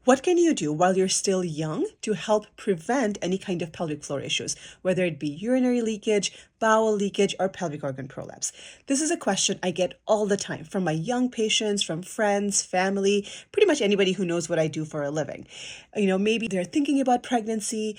What can you do while you're still young to help prevent any kind of pelvic floor issues, whether it be urinary leakage, bowel leakage, or pelvic organ prolapse? This is a question I get all the time from my young patients, from friends, family, pretty much anybody who knows what I do for a living. Maybe they're thinking about pregnancy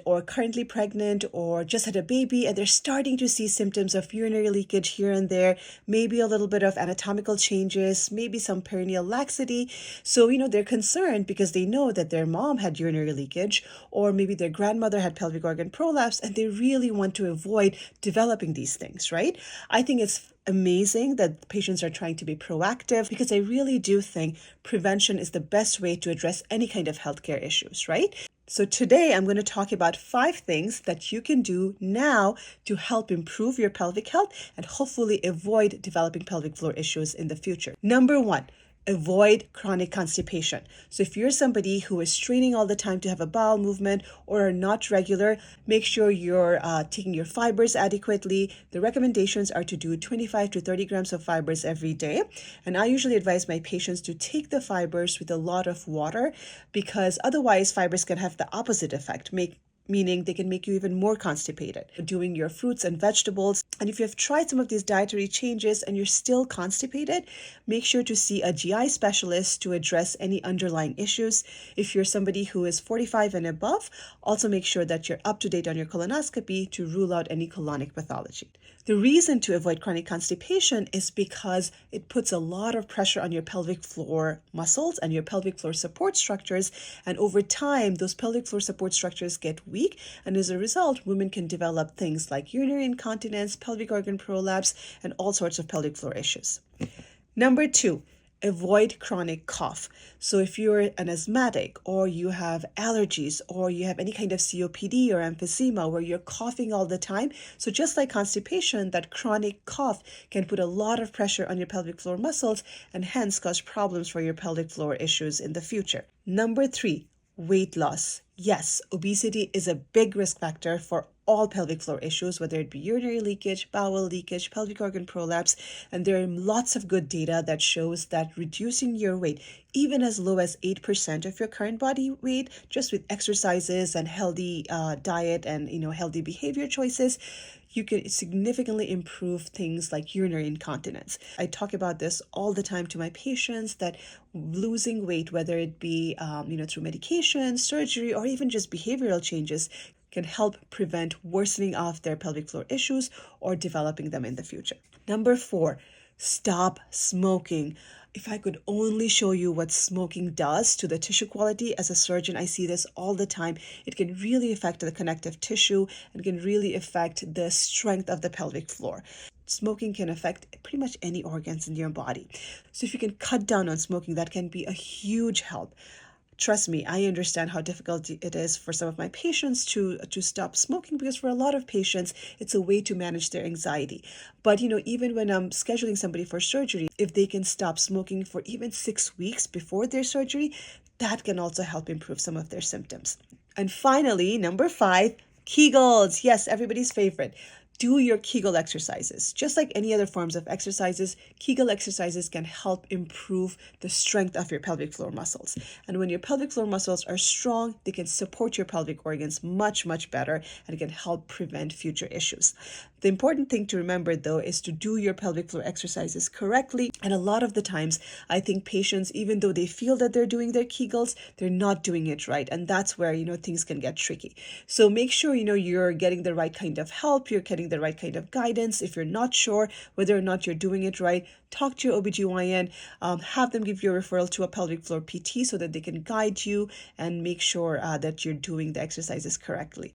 or currently pregnant or just had a baby and they're starting to see symptoms of urinary leakage here and there, maybe a little bit of anatomical changes, maybe some perineal laxity. So, they're concerned because they know that their mom had urinary leakage or maybe their grandmother had pelvic organ prolapse and they really want to avoid developing these things, right? I think it's amazing that patients are trying to be proactive because I really do think prevention is the best way to address any kind of healthcare issues, right? So today I'm going to talk about 5 things that you can do now to help improve your pelvic health and hopefully avoid developing pelvic floor issues in the future. Number 1, avoid chronic constipation. So if you're somebody who is straining all the time to have a bowel movement or are not regular, make sure you're taking your fibers adequately. The recommendations are to do 25 to 30 grams of fibers every day. And I usually advise my patients to take the fibers with a lot of water because otherwise fibers can have the opposite effect, meaning they can make you even more constipated. Doing your fruits and vegetables. And if you have tried some of these dietary changes and you're still constipated, make sure to see a GI specialist to address any underlying issues. If you're somebody who is 45 and above, also make sure that you're up to date on your colonoscopy to rule out any colonic pathology. The reason to avoid chronic constipation is because it puts a lot of pressure on your pelvic floor muscles and your pelvic floor support structures. And over time, those pelvic floor support structures get weak. And as a result, women can develop things like urinary incontinence, pelvic organ prolapse, and all sorts of pelvic floor issues. Number 2, avoid chronic cough. So if you're an asthmatic or you have allergies or you have any kind of COPD or emphysema where you're coughing all the time, so just like constipation, that chronic cough can put a lot of pressure on your pelvic floor muscles and hence cause problems for your pelvic floor issues in the future. Number 3, weight loss. Yes, obesity is a big risk factor for all pelvic floor issues, whether it be urinary leakage, bowel leakage, pelvic organ prolapse, and there are lots of good data that shows that reducing your weight, even as low as 8% of your current body weight, just with exercises and healthy diet and healthy behavior choices, you can significantly improve things like urinary incontinence. I talk about this all the time to my patients that losing weight, whether it be through medication, surgery, or even just behavioral changes, can help prevent worsening of their pelvic floor issues or developing them in the future. Number 4, stop smoking. If I could only show you what smoking does to the tissue quality, as a surgeon, I see this all the time. It can really affect the connective tissue and can really affect the strength of the pelvic floor. Smoking can affect pretty much any organs in your body. So if you can cut down on smoking, that can be a huge help. Trust me, I understand how difficult it is for some of my patients to stop smoking because for a lot of patients, it's a way to manage their anxiety. But, even when I'm scheduling somebody for surgery, if they can stop smoking for even 6 weeks before their surgery, that can also help improve some of their symptoms. And finally, number 5, Kegels. Yes, everybody's favorite. Do your Kegel exercises. Just like any other forms of exercises, Kegel exercises can help improve the strength of your pelvic floor muscles. And when your pelvic floor muscles are strong, they can support your pelvic organs much, much better and can help prevent future issues. The important thing to remember, though, is to do your pelvic floor exercises correctly. And a lot of the times, I think patients, even though they feel that they're doing their Kegels, they're not doing it right. And that's where, things can get tricky. So make sure, you're getting the right kind of help, you're getting the right kind of guidance. If you're not sure whether or not you're doing it right, talk to your OBGYN, have them give you a referral to a pelvic floor PT so that they can guide you and make sure that you're doing the exercises correctly.